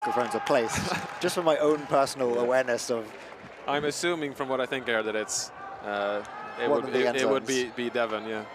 microphones are placed, just for my own personal awareness of. I'm assuming from what I think here that it's it One of the end would zones. be Devon, yeah.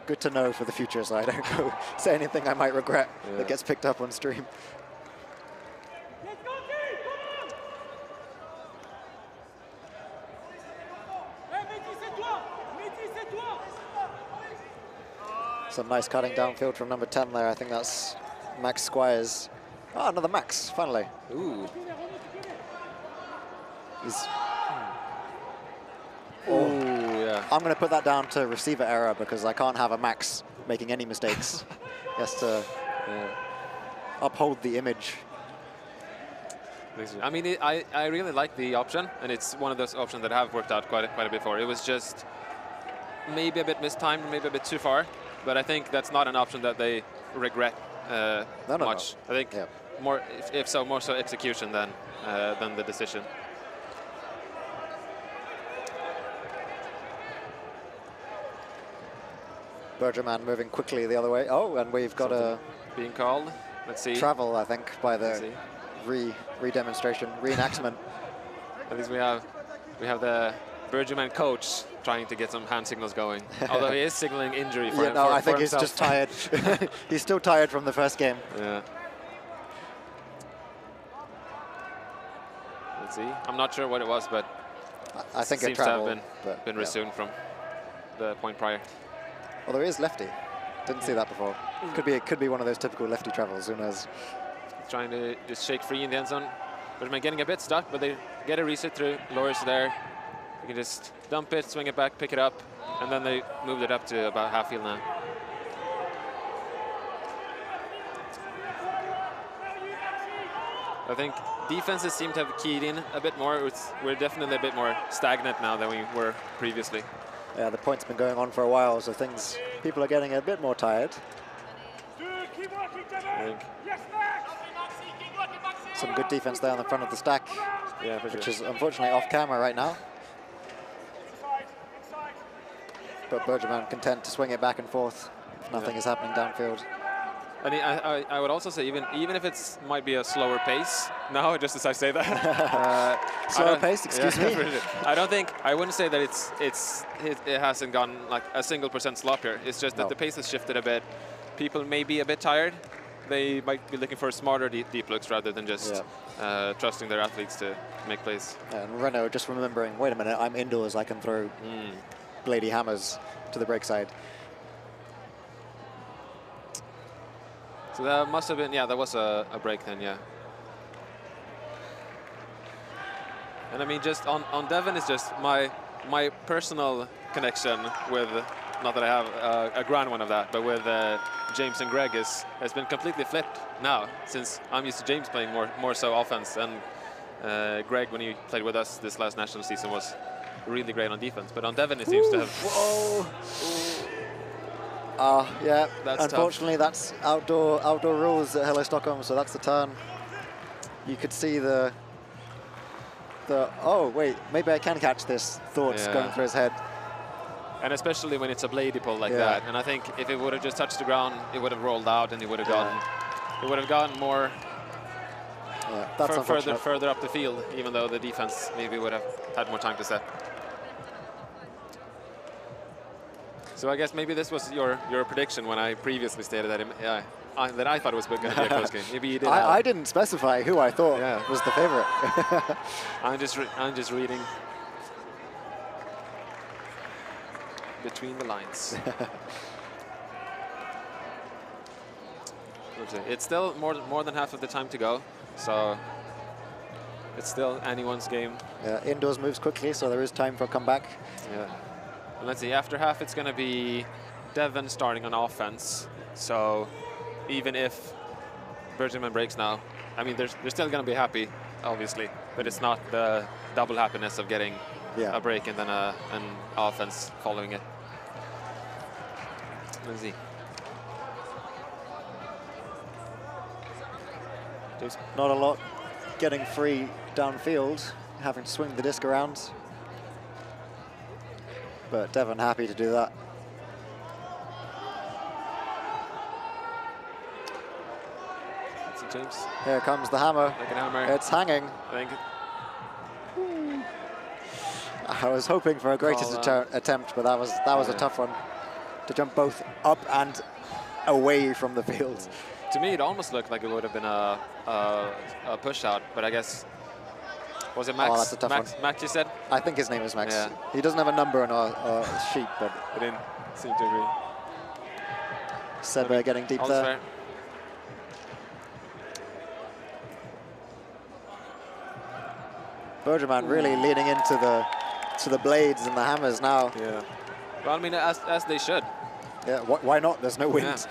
Good to know for the future, so I don't go say anything I might regret Yeah. that gets picked up on stream. Some nice cutting downfield from number 10 there. I think that's Max Squires. Oh, another Max, finally. Ooh. He's, Ooh, yeah. I'm going to put that down to receiver error because I can't have a Max making any mistakes. He has to uphold the image. I mean, I really like the option, and it's one of those options that have worked out quite a bit before. It was just maybe a bit mistimed, maybe a bit too far, but I think that's not an option that they regret much. No. I think more, if so, more so execution than the decision. Bergerman moving quickly the other way. Oh, and we've got a being called. Let's see. Travel, I think, by the re-demonstration, reenactment. At least we have the Bergerman coach trying to get some hand signals going. Although he is signaling injury for him. I think for he's himself. just tired. He's still tired from the first game. Yeah. Let's see. I'm not sure what it was, but I think it seems it traveled, to have been resumed from the point prior. Well, there is lefty. Didn't see that before. Could be one of those typical lefty travels. Who knows? Trying to just shake free in the end zone. Bergerman getting a bit stuck, but they get a reset through. Lowers there. You can just dump it, swing it back, pick it up, and then they moved it up to about half field now. I think defenses seem to have keyed in a bit more. We're definitely a bit more stagnant now than we were previously. Yeah, the point's been going on for a while, so people are getting a bit more tired. I think. Some good defense there on the front of the stack, which is unfortunately off camera right now. But Bergerman content to swing it back and forth. Nothing is happening downfield. And I would also say even if it's might be a slower pace now, just as I say that. Slower pace, excuse me. I wouldn't say that it hasn't gone like a single % slop here. It's just that the pace has shifted a bit. People may be a bit tired. They might be looking for smarter deep looks rather than just trusting their athletes to make plays. And Renault just remembering, wait a minute, I'm indoors, I can throw bladey hammers to the break side. So that must have been, that was a break then, And I mean, just on Devon is just my personal connection with, not that I have a grand one of that, but with James and Greg has been completely flipped now, since I'm used to James playing more so offense, and Greg, when he played with us this last national season, was really great on defense. But on Devon, it seems to have. Whoa! That's unfortunately, tough. that's outdoor rules at Hello Stockholm, so that's the turn. You could see the oh wait, maybe I can catch this thoughts going through his head. And especially when it's a bladey pull like that. And I think if it would have just touched the ground, it would have rolled out, and it would have gotten more further up the field, even though the defense maybe would have had more time to set. So I guess maybe this was your prediction when I previously stated that that I thought it was going to be a close game. Maybe you did. I didn't specify who I thought was the favorite. I'm just reading between the lines. It's still more than half of the time to go, so it's still anyone's game. Yeah, indoors moves quickly, so there is time for a comeback. Yeah. And let's see, after half it's going to be Devon starting on offense. So even if Bergerman breaks now, I mean, they're still going to be happy, obviously, but it's not the double happiness of getting a break and then an offense following it. Let's see. Not a lot getting free downfield, having to swing the disc around. But Devon happy to do that. It's James. Here comes the hammer. Like an hammer. It's hanging. I think. I was hoping for a greater attempt, but that was a tough one. To jump both up and away from the field. To me, it almost looked like it would have been a push out, but I guess, was it Max? Oh, that's a tough Max, one. Max, you said? I think his name is Max. Yeah. He doesn't have a number on our sheet, but I didn't seem to agree. Sebe getting deep All's there. fair. Bergerman really leaning into the blades and the hammers now. Yeah. Well, I mean, as they should. Yeah. Why not? There's no wind.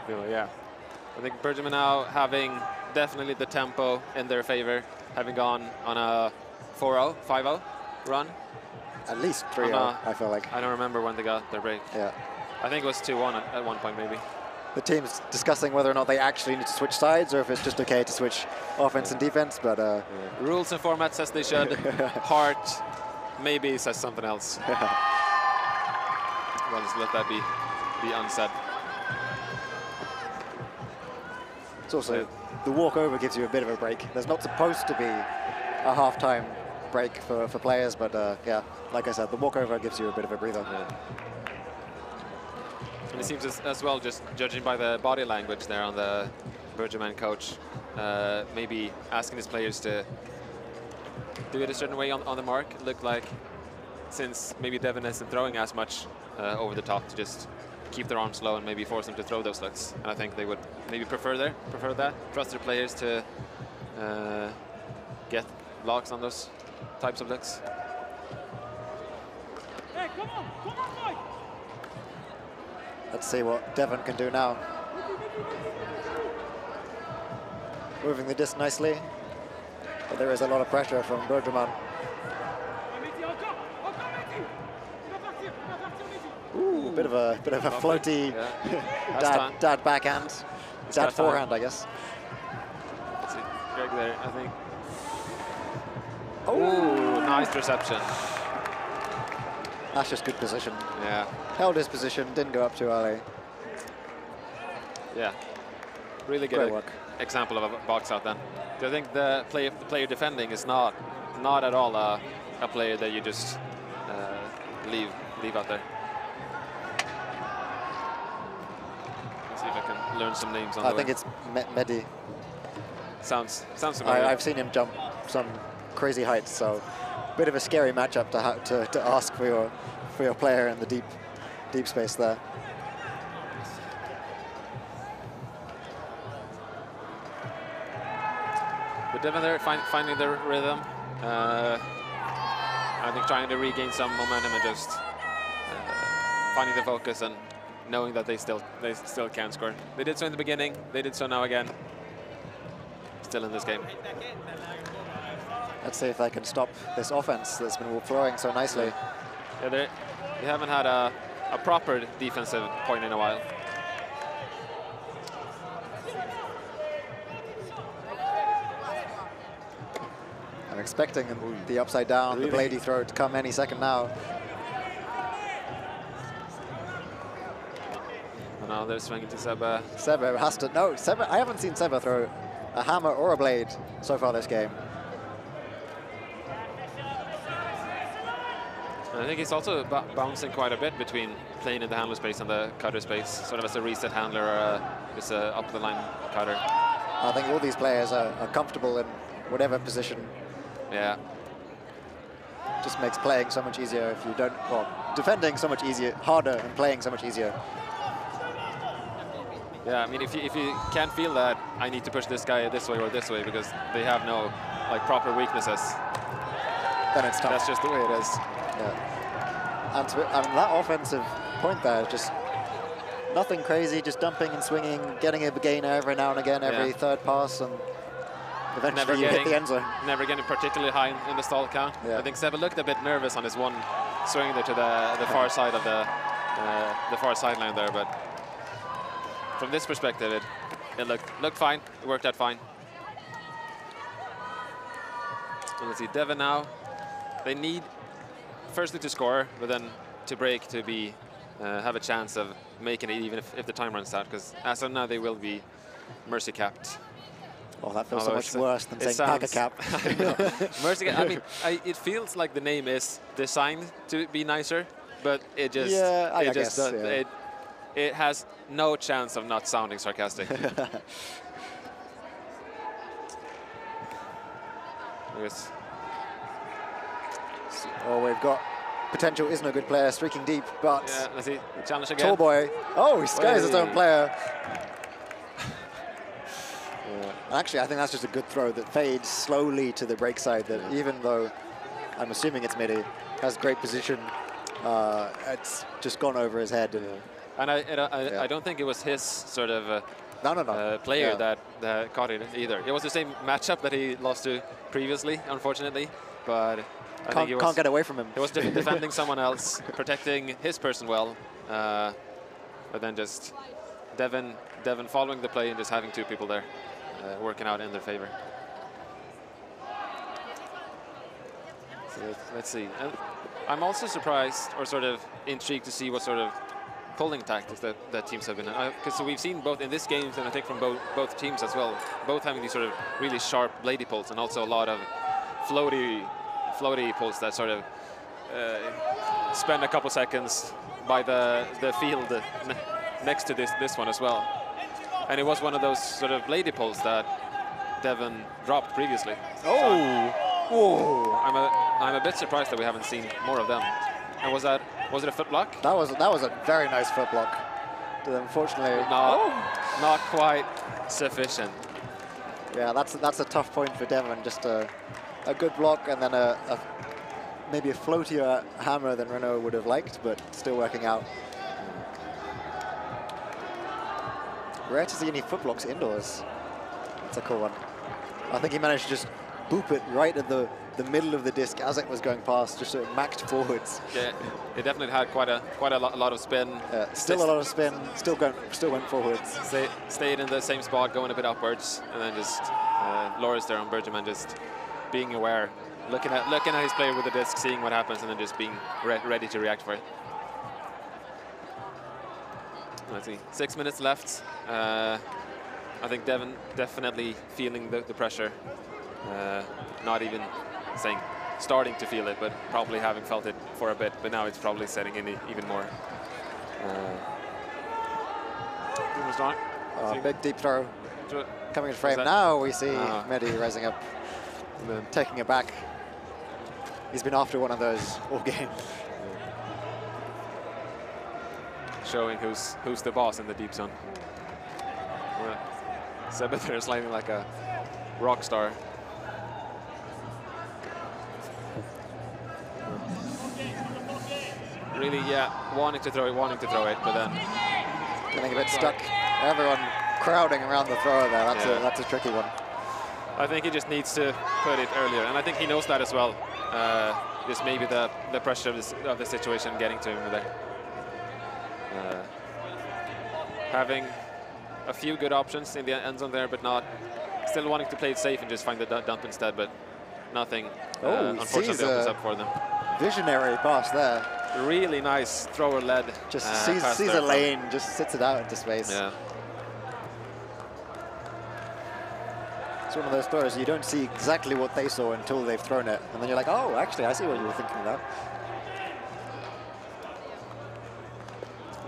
Yeah. I think Bergerman now having definitely the tempo in their favor, having gone on a 4-0, 5-0 run. At least 3-0, I feel like. I don't remember when they got their break. Yeah. I think it was 2-1 at one point, maybe. The team's discussing whether or not they actually need to switch sides or if it's just okay to switch offense and defense, but... Rules and format says they should. Heart maybe says something else. We'll just let that be unsaid. It's also, the walkover gives you a bit of a break. There's not supposed to be a half-time break for players, but yeah, like I said, the walkover gives you a bit of a breather. Yeah. And it seems as well, just judging by the body language there on the Bergerman coach, maybe asking his players to do it a certain way on the mark. It looked like, since maybe Devin isn't throwing as much over the top, to just keep their arms low and maybe force them to throw those looks. And I think they would maybe prefer that. Trust their players to get locks on those types of looks. Hey, come on, Mike! Let's see what Devon can do now. Moving the disc nicely, but there is a lot of pressure from Bergerman. Ooh, bit of a floaty dad backhand, dad forehand, I guess. Let's see, Greg there, I think. Oh, nice reception. That's just good position. Yeah. Held his position, didn't go up too early. Yeah. Really Great good work. example of a box out then. I think the player defending is not at all a player that you just leave out there. Let's see if I can learn some names on the I way. think it's Mehdi. Sounds familiar. I've seen him jump some crazy heights, so a bit of a scary matchup to ask for your player in the deep space there. But Devon there finding their rhythm. I think trying to regain some momentum and just finding the focus and knowing that they still can score. They did so in the beginning. They did so now again. Still in this game. Let's see if they can stop this offense that's been flowing so nicely. Yeah, they haven't had a proper defensive point in a while. I'm expecting the upside down, the bladey throw to come any second now. And now they're swinging to Sebe. Sebe has to, no, Sebe, I haven't seen Sebe throw a hammer or a blade so far this game. And I think he's also bouncing quite a bit between playing in the handler space and the cutter space, sort of as a reset handler or just a up-the-line cutter. I think all these players are comfortable in whatever position. Yeah. Just makes playing so much easier if you don't, well, defending so much easier, harder, and playing so much easier. Yeah, I mean, if you can't feel that I need to push this guy this way or this way because they have no proper weaknesses, then it's tough. That's just the way it is. Yeah. And that offensive point there, just nothing crazy, just dumping and swinging, getting a gainer every now and again, every third pass, and eventually you hit the end zone. Never getting particularly high in the stall count. Yeah. I think Sebe looked a bit nervous on his one swing there to the far side of the far sideline there, but from this perspective, it looked fine. It worked out fine. And let's see, Devon now. They need firstly to score, but then to break to be have a chance of making it even if the time runs out, because as of now they will be mercy capped. Oh, that feels so much worse than saying Packer cap. Mercy cap. I mean, it feels like the name is designed to be nicer, but it just I guess, it has no chance of not sounding sarcastic. Oh, we've got potential isn't a good player streaking deep, but yeah, let's see. Challenge again. Tall boy. Oh, he skies his own player. Actually, I think that's just a good throw that fades slowly to the break side. That even though I'm assuming it's midi, has great position, it's just gone over his head. And I don't think it was his sort of player that caught it either. It was the same matchup that he lost to previously, unfortunately, but I think he can't get away from him. He was defending someone else, protecting his person well, but then just Devin following the play and just having two people there working out in their favor. So let's see. And I'm also surprised or sort of intrigued to see what sort of pulling tactics that teams have been, because we've seen both in this game and I think from both teams as well, both having these sort of really sharp bladey pulls and also a lot of floaty pulls that sort of spend a couple seconds by the field next to this one as well. And it was one of those sort of bladey pulls that Devin dropped previously. Oh! So I'm a bit surprised that we haven't seen more of them. And was it a foot block? That was a very nice foot block. Unfortunately, not quite sufficient. Yeah, that's a tough point for Devin. Just a good block and then maybe a floatier hammer than Renaud would have liked, but still working out. Rare to see any foot blocks indoors. That's a cool one. I think he managed to just boop it right at the middle of the disc as it was going past, just sort of maxed forwards. Yeah, it definitely had quite a lot of spin. Still a lot of spin. Still went forwards. Stayed in the same spot, going a bit upwards, and then just lowers there on Bergerman, just being aware, looking at his player with the disc, seeing what happens, and then just being ready to react for it. Let's see, 6 minutes left. I think Devin definitely feeling the pressure. Not even saying starting to feel it, but probably having felt it for a bit. But now it's probably setting in even more. Big deep throw coming in frame. Now we see Mehdi rising up and then taking it back. He's been after one of those all game. Showing who's the boss in the deep zone. Sebether sliding like a rock star. Really, wanting to throw it, but then getting a bit stuck. Everyone crowding around the thrower there. That's a tricky one. I think he just needs to put it earlier, and I think he knows that as well. Just maybe the pressure of the situation getting to him there. Having a few good options in the end zone there, but still wanting to play it safe and just find the dump instead, but nothing unfortunately opens up for them. Visionary pass there. Really nice thrower led. Just sees a lane, just sits it out into space. Yeah. It's one of those throws you don't see exactly what they saw until they've thrown it, and then you're like, oh, actually, I see what you were thinking about.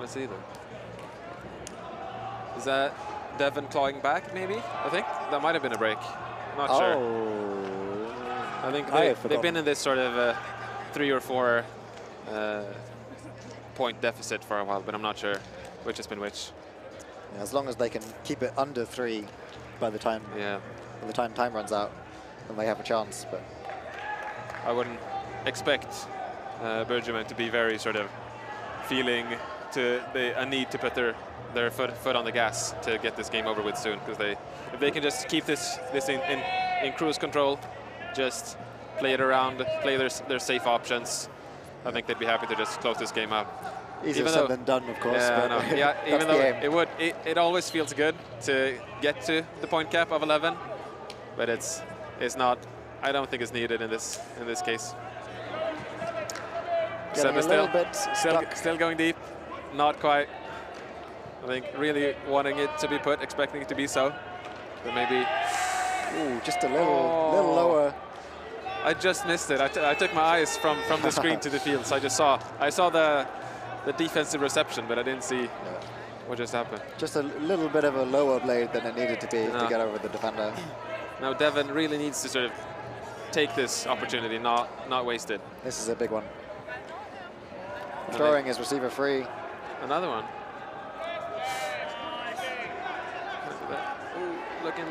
Let's see then. Is that Devin clawing back, maybe? I think that might have been a break. Not sure. I think they've been in this sort of 3 or 4 point deficit for a while, but I'm not sure which has been which. Yeah, as long as they can keep it under 3 by the time time runs out, then they have a chance. But I wouldn't expect Bergerman to be very sort of feeling a need to put their foot on the gas to get this game over with soon, because if they can just keep this in cruise control, just play it around, play their safe options, I think they'd be happy to just close this game out. Easier said than done, of course. Yeah, even though it always feels good to get to the point cap of 11, but it's not. I don't think it's needed in this case. Getting a little bit still going deep. not quite. I think really wanting it to be put, expecting it to be so. But maybe. Ooh, just a little lower. I just missed it. I took my eyes from the screen to the field, so I saw the defensive reception, but I didn't see what just happened. Just a little bit of a lower blade than it needed to be to get over the defender. Now Devon really needs to sort of take this opportunity, not waste it. This is a big one. Throwing his receiver free. Another one. Ooh, looking.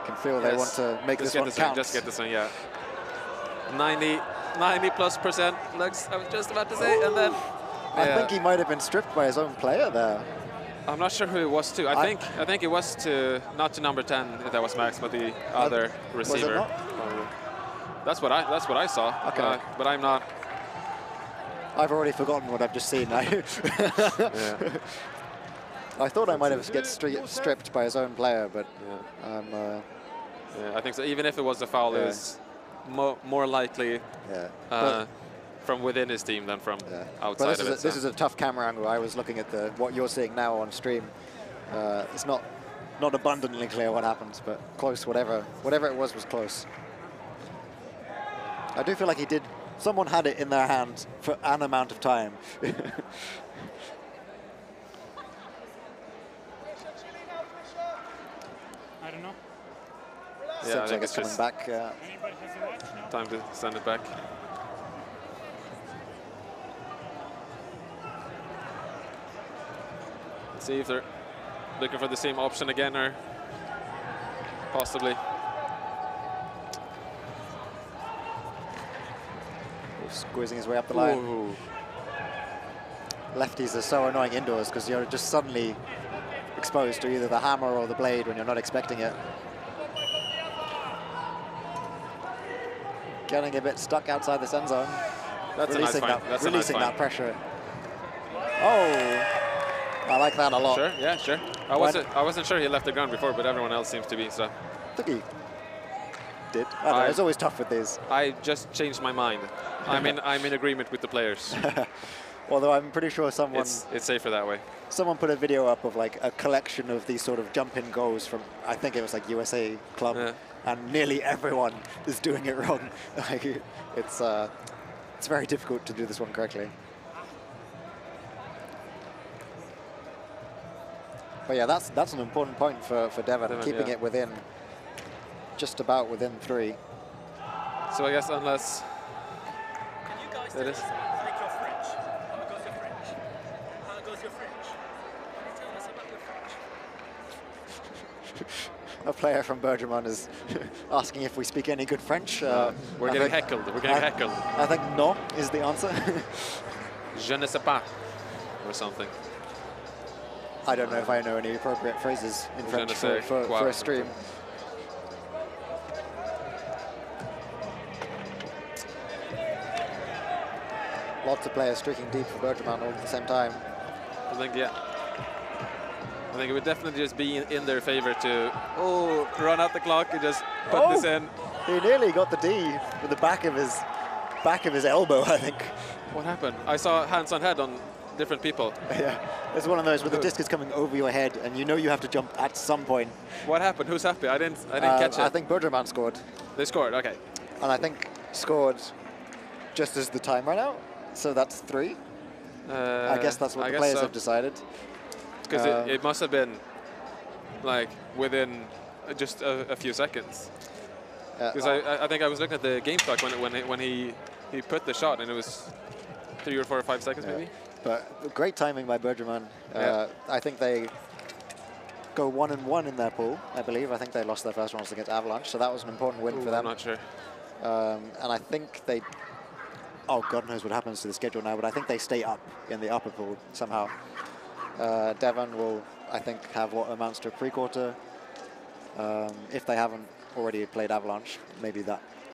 Can feel they want to make this one count. Just get this one, yeah. 90+%. Looks. I was just about to say, and then. I think he might have been stripped by his own player there. I'm not sure who it was to. I think it was to not to number 10 if that was Max, but the other receiver. Was it not? That's what I saw. Okay. But I'm not. I've already forgotten what I've just seen now. I thought I might have get stripped by his own player, but I think so. Even if it was a foul, it was more likely from within his team than from outside of it. This is a tough camera angle. I was looking at what you're seeing now on stream. It's not abundantly clear what happens, but close. Whatever it was close. I do feel like someone had it in their hand for an amount of time. I don't know. Yeah, I think it's coming back. Anybody has a watch? No? Time to send it back. Let's see if they're looking for the same option again, or possibly. Squeezing his way up the line. Ooh. Lefties are so annoying indoors because you're just suddenly exposed to either the hammer or the blade when you're not expecting it. Getting a bit stuck outside the end zone. That's releasing that pressure. Oh, I like that a lot. Sure, yeah, sure. I wasn't sure he left the ground before, but everyone else seems to be, so. I think he did. I don't know, it's always tough with these. I just changed my mind. I'm in agreement with the players. Although I'm pretty sure someone... It's safer that way. Someone put a video up of like a collection of these sort of jump-in goals from, I think it was like USA Club, and nearly everyone is doing it wrong. Like it's very difficult to do this one correctly. But yeah, that's an important point for Devon, keeping it within, just about within 3. So I guess unless... Can you guys tell us like your French? How goes your French? How goes your French? Can you tell us about your French? A player from Bergerac is asking if we speak any good French. We're getting heckled. We're getting heckled. I think no is the answer. Je ne sais pas, or something. I don't know if I know any appropriate phrases in French for a stream. Lots of players streaking deep for Bergerac all at the same time. I think it would definitely just be in their favor to run out the clock and just put this in. He nearly got the D with the back of his elbow, I think. What happened? I saw hands on head on different people. Yeah, it's one of those where the disc is coming over your head and you know you have to jump at some point. What happened? Who's happy? I didn't catch it. I think Bergerac scored. They scored, okay. And I think scored just as the time ran out. So that's 3. I guess that's what the players have decided. Because it must have been like within just a few seconds. Because I think I was looking at the game clock when he put the shot, and it was 3 or 4 or 5 seconds maybe. But great timing by Bergerac. I think they go 1-1 in their pool, I believe. I think they lost their first rounds against Avalanche, so that was an important win for them. I'm not sure. And I think they... Oh, God knows what happens to the schedule now, but I think they stay up in the upper pool somehow. Devon will, I think, have what amounts to a pre-quarter. If they haven't already played Avalanche, maybe that